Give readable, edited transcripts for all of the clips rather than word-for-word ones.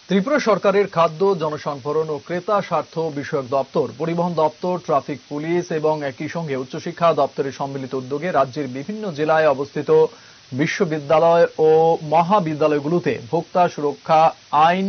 ত্রিপুরা সরকারের খাদ্য, জনসম্ভরণ ও ক্রেতা স্বার্থ বিষয়ক দপ্তর, পরিবহন দপ্তর, ট্রাফিক পুলিশ এবং একই সঙ্গে উচ্চশিক্ষা দপ্তরের সম্মিলিত উদ্যোগে রাজ্যের বিভিন্ন জেলায় অবস্থিত বিশ্ববিদ্যালয় ও মহাবিদ্যালয়গুলোতে ভোক্তা সুরক্ষা আইন,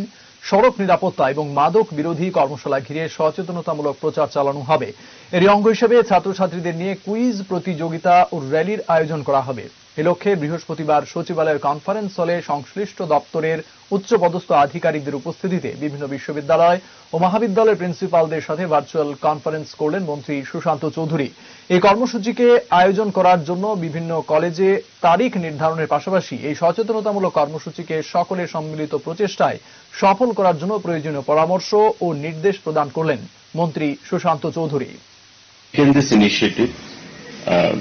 সড়ক নিরাপত্তা এবং মাদক বিরোধী কর্মশালা ঘিরে সচেতনতামূলক প্রচার চালানো হবে। এরই অঙ্গ হিসেবে ছাত্রছাত্রীদের নিয়ে কুইজ প্রতিযোগিতা ও র্যালির আয়োজন করা হবে। এ লক্ষ্যে বৃহস্পতিবার সচিবালয়ের কনফারেন্স হলে সংশ্লিষ্ট দপ্তরের উচ্চপদস্থ আধিকারিকদের উপস্থিতিতে বিভিন্ন বিশ্ববিদ্যালয় ও মহাবিদ্যালয়ের প্রিন্সিপালদের সাথে ভার্চুয়াল কনফারেন্স করলেন মন্ত্রী সুশান্ত চৌধুরী। এই কর্মসূচিকে আয়োজন করার জন্য বিভিন্ন কলেজে তারিখ নির্ধারণের পাশাপাশি এই সচেতনতামূলক কর্মসূচিকে সকলের সম্মিলিত প্রচেষ্টায় সফল করার জন্য প্রয়োজনীয় পরামর্শ ও নির্দেশ প্রদান করলেন মন্ত্রী Sushant Chowdhury. In this initiative,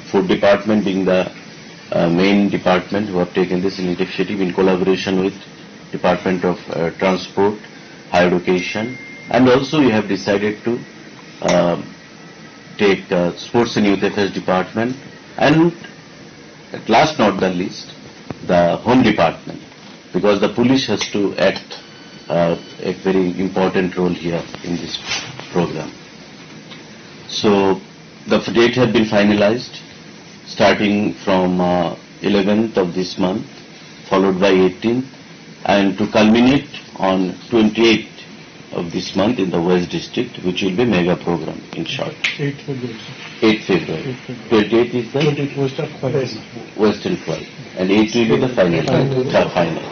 food department being the main department who have taken this initiative in collaboration with Department of Transport, Higher Education, and also we have decided to take Sports and Youth Affairs Department, and at last not the least, the Home Department, because the police has to act a very important role here in this program. So the date has been finalized, starting from 11th of this month, followed by 18th, and to culminate on 28th of this month in the West District, which will be mega program in short. 8th February. 8th February. 28th is the Western 12. Western 12, and 8th will be the final.